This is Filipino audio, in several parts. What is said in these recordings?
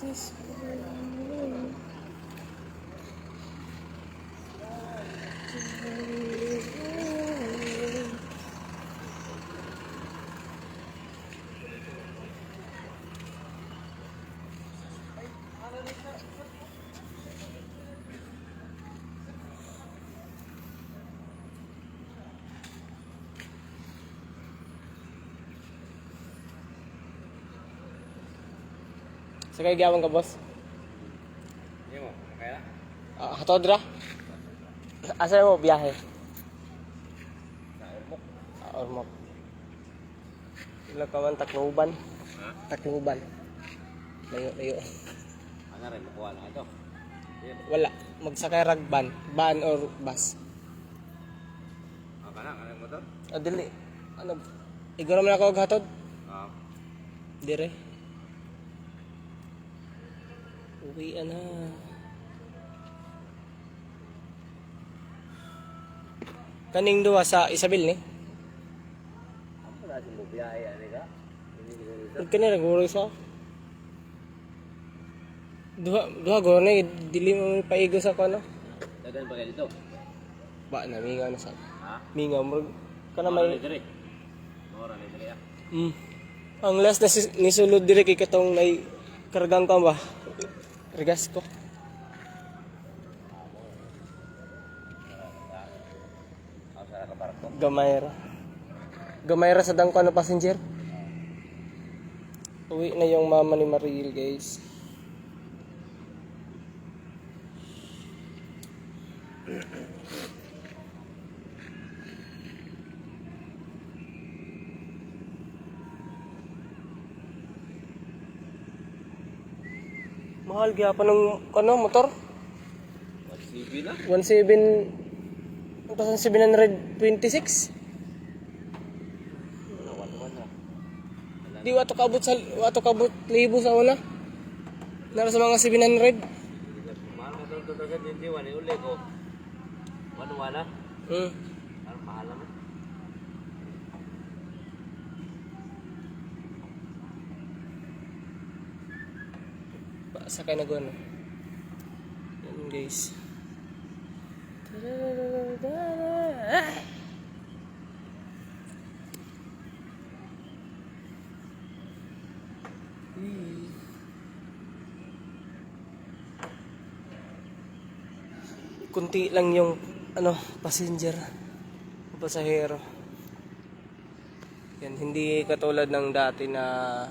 is sakay gyapon ka, boss? Iya mo, kaya na? Hatod ra? Asa mo biyahe? Sa Ormoc. Ormoc. Ila ka man Tacloban. Ha? Tacloban. Layo. Ano rin, makuha na ito. Yan. Wala. Magsakay rag van or bus. Kanang motor? Dili. Ano? Igor man ako og hatod. Dire. Uwi na. Kaning duwa sa Isabel ni. Ako na si Mubiyahe, ano ka? Ug kani ra guro sa. Duha guro ni dili mo paigo sa kono. Dagan ba kayo dito? Ba na mingaw na sa. Ha? Mingaw mo kana may Mora ni diri ah. Ang last na ni sulod dire kay katong nay kargang ka ba? Regas ko. Gamay ra sa dangko na passenger. Uwi na yung mama ni Mariel, guys. Mahal gyapon ng motor? 1CB na? 1,726. Di wato kabot libo sa una. Nara sa mga 700. Mahal na ito dagan hindi wani uli ko. Wala? Ano mahal naman? Sakay na gano'n. Yan guys. Kunti lang yung pasahero. Yan, hindi katulad ng dati na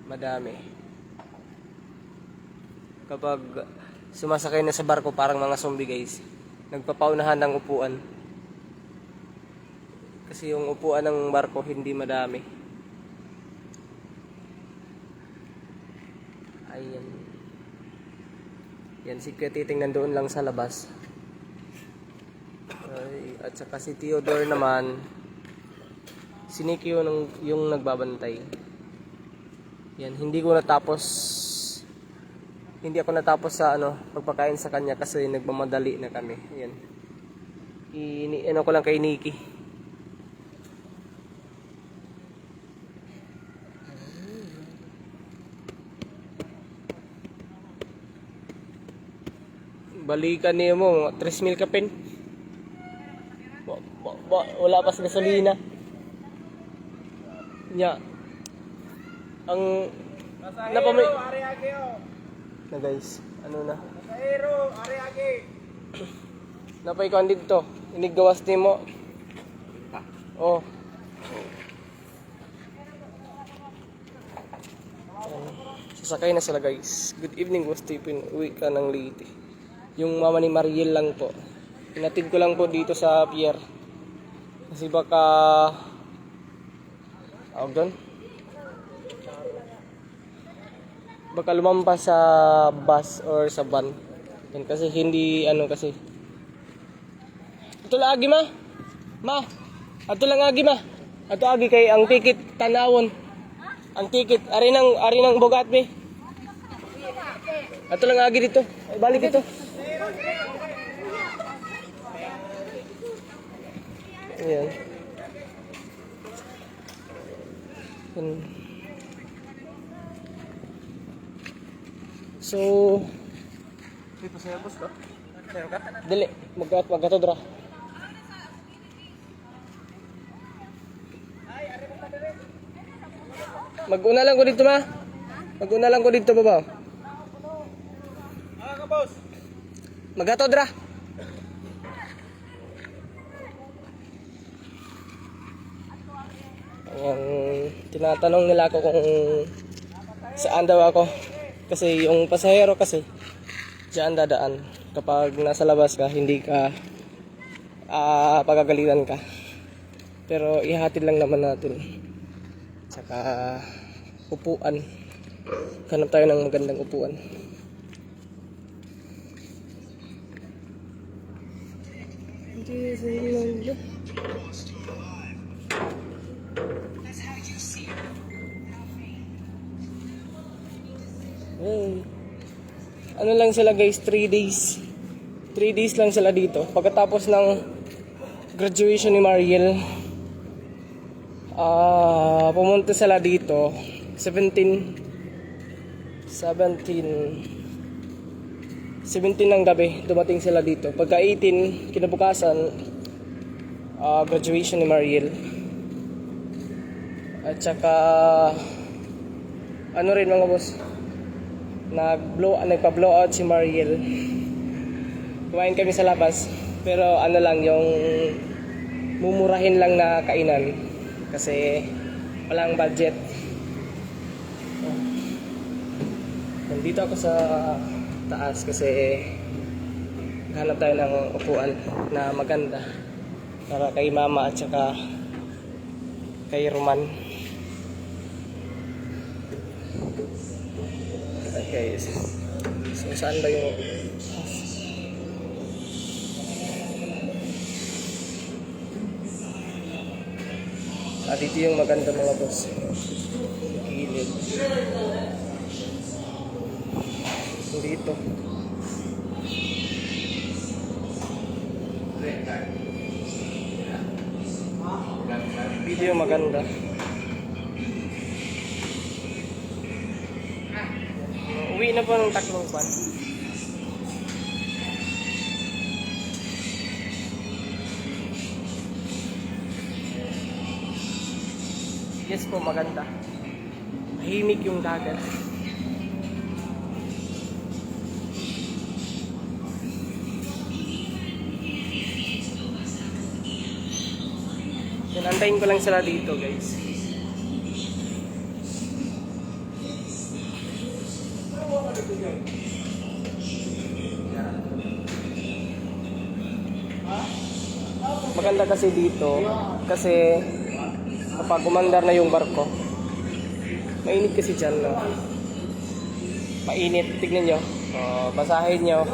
madami. Kapag sumasakay na sa barko parang mga zombie, guys. Nagpapaunahan ng upuan. Kasi yung upuan ng barko hindi madami. Ayan. Yan si Kuya Titing nandoon lang sa labas. Ay, at saka si Theodore naman, si Nicky yung nagbabantay. Yan, hindi ako natapos sa pagpakain sa kanya kasi nagmamadali na kami. Yan. Ko lang kay Nicky. Balikan niyo mo, 3,000 ka pin. Wala pa sa gasolina. Nya. Ang napamay na guys, na? Pasahero, ariagi. Napay ko dito. Inigawas nimo. Oh. Sasakay na sila, guys. Good evening, Boss Stephen. Uwi ka ng Leyte. Yung mama ni Mariel lang po. Pinatid ko lang po dito sa pier. Kasi baka baka lumampas sa bus or sa van. Yan kasi hindi kasi. Ito lagi ma. Ato lang agi ma. Ato agi kay ang ticket tanawon. Ang ticket ari nang bogat mi. Ato lang agi dito. Ay, balik ito. Ayan. So, dito sa boss ko. Dili, magkato dra. Mag-una lang ko dito ma. Mag-una lang ko dito baba. Ah, ka boss. Magkato dra. Ayan, tinatanong nila ako kung saan daw ako. Kasi yung pasahero kasi diyan dadaan. Kapag nasa labas ka, hindi ka pagagalitan ka. Pero ihatid lang naman natin. Tsaka upuan. Hanap tayo ng magandang upuan. Hey. Ano lang sila guys, 3 days. 3 days lang sila dito. Pagkatapos ng graduation ni Mariel, pumunta sila dito 17 ng gabi dumating sila dito. Pagka 18 kinabukasan, graduation ni Mariel. At saka ano rin mga boss, nagpa-blow out si Mariel. Kumain kami sa labas, pero ano lang, yung mumurahin lang na kainan kasi walang budget. Nandito ako sa taas kasi hanap tayo ng upuan na maganda para kay mama at saka kay Roman. Okay, so saan ba yung dito yung maganda mga boss. Gilid. Dito. Dito yung maganda. Uwi na po ng Tacloban. Yes po, maganda. Tahimik yung dagat. Antayin ko lang sila dito guys. Maganda kasi dito kasi kapag umandar na yung barko, mainit kasi dyan, no? Mainit, tignan nyo, basahin nyo.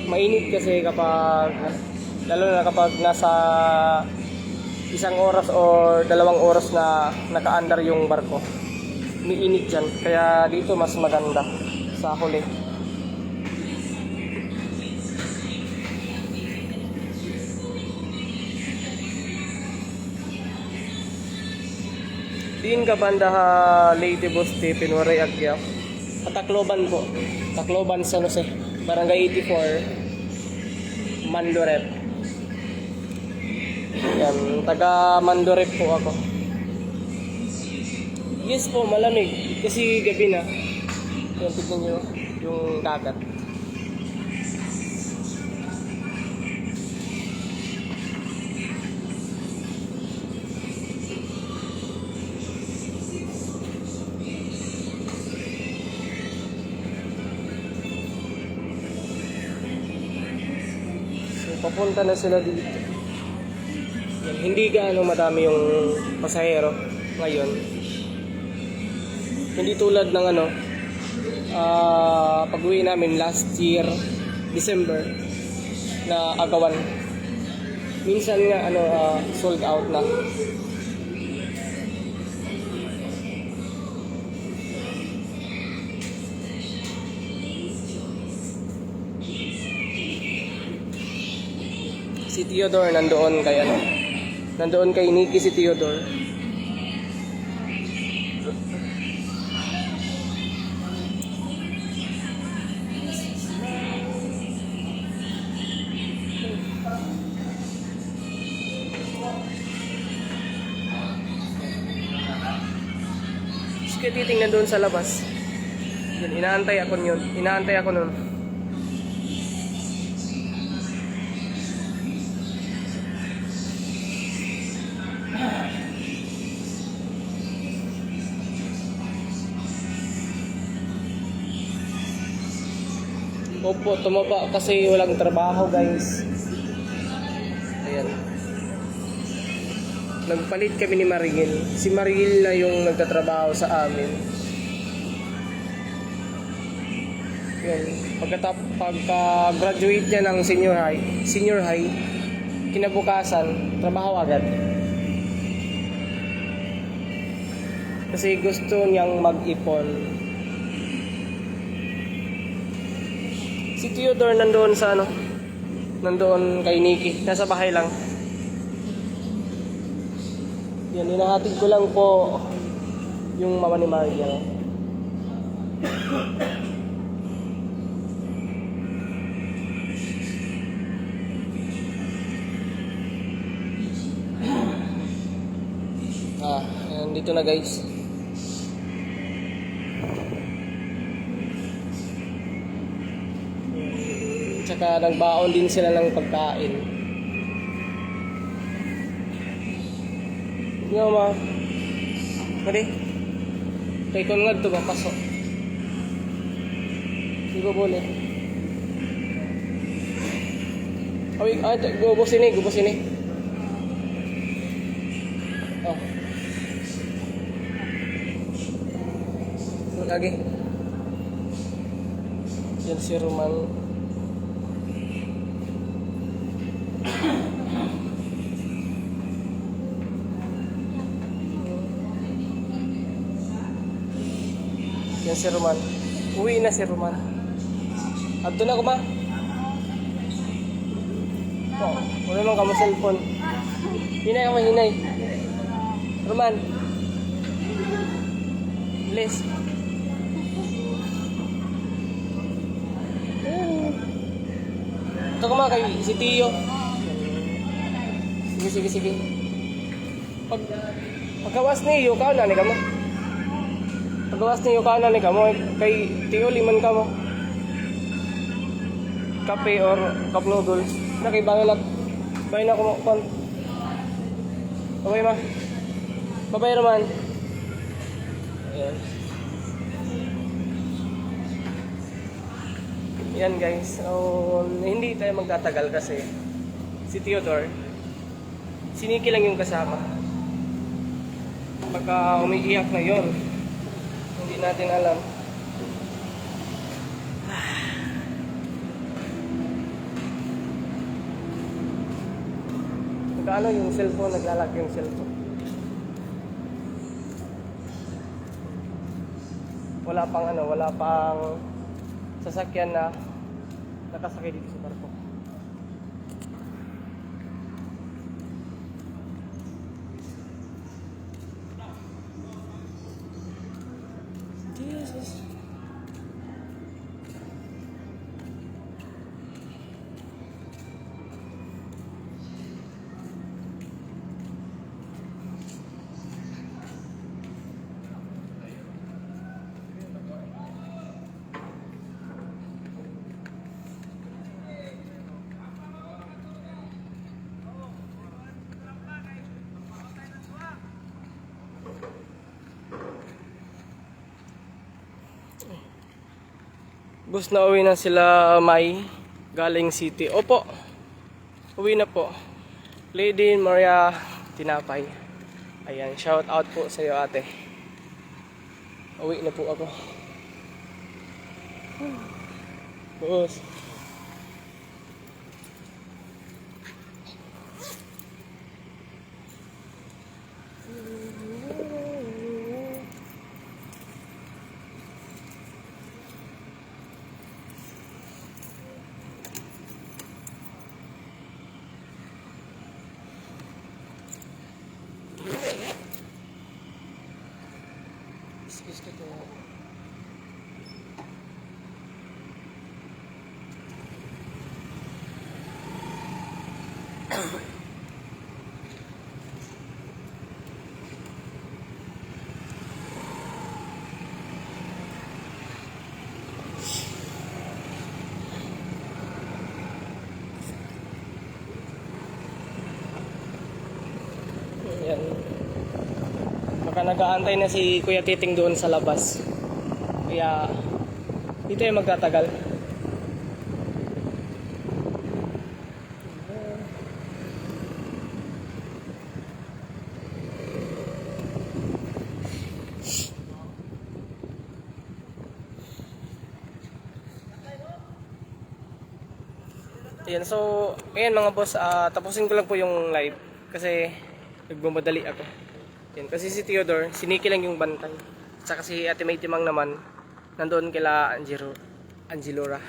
Mainit kasi kapag, lalo na kapag nasa 1 oras or 2 oras na nakaandar yung barko, umiinit dyan, kaya dito mas maganda sa huli. Diin ka banda ha Leyte Boste Pinwaray Agyaw. Tacloban po. Tacloban San Jose. Barangay 84. Mandoret. Yan, taga Mandoret po ako. Yes po, malamig kasi gabi na. Yan, tignan nyo yung dagat. Papunta na sila dito. Yan, hindi gaano madami yung pasahero ngayon. Hindi tulad ng pag-uwi namin last year December na agawan. Minsan nga sold out na. Si Theodore nandoon kay nandoon kay Nikki si Theodore. ka titingnan doon sa labas. Yun, inaantay ako yun. Inaantay ako nun. Opo, tumaba kasi walang trabaho guys. Ayan. Nagpalit kami ni Marigil. Si Marigil na yung nagtatrabaho sa amin. Yan. Pagka-graduate niya ng senior high, kinabukasan, trabaho agad. Kasi gusto niyang mag-ipon. Si Theodore nandoon sa nandoon kay Nikki. Nasa bahay lang. Yan, hinahatid ko lang po yung mama ni Maria. Ayan, dito na guys. Tsaka nagbaon din sila ng pagkain. Nga ma. Mali. Kay kon nga ito ba pasok. Di ba boleh? Awig, gubos ini. Oh. Lagi. Yan si Roman. Yan si Roman. Uwi na si Roman. Adto na ko ma. Oh, wala nang kamo cellphone. Hinay ka mahinay. Roman. Please. Ito ko ma kay si Tio. Sige. Pagkawas niyo, kao na ni kamo. Pagkawas niyo, kao na ni kamo. Kay Tio, liman kamo. Kape or cup noodles. Nakay bangilat. Bahay na ko mo. Babay ma. Babay Roman. Ayan. Yan guys. Hindi tayo magtatagal kasi si Theodore, si Nikki lang yung kasama. Pagka umiiyak na yon, hindi natin alam. Nagkaano yung cellphone, naglalak yung cellphone. Wala pang sasakyan na nakasakay dito sa barko. Jesus. Bus na uwi na sila May galing city. Opo. Uwi na po. Lady Maria Tinapay. Ayan, shout out po sa iyo ate. Uwi na po ako. Boss. Excuse me po. Ayan. Baka nag-aantay na si Kuya Titing doon sa labas. Kaya dito yung magtatagal. Ayan, so, ayan mga boss, tapusin ko lang po yung live kasi nagmamadali ako. Ayan, kasi si Theodore, si Nikki lang yung bantay. Tsaka si Ate May Timang naman, nandoon kila Angelora,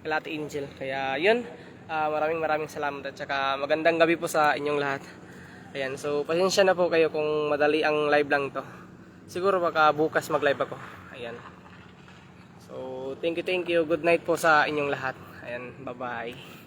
kila Ate Angel. Kaya yun, maraming salamat at tsaka magandang gabi po sa inyong lahat. Ayan, so pasensya na po kayo kung madali ang live lang to. Siguro baka bukas mag-live ako. Ayan. So, thank you. Good night po sa inyong lahat. Ayan, bye-bye.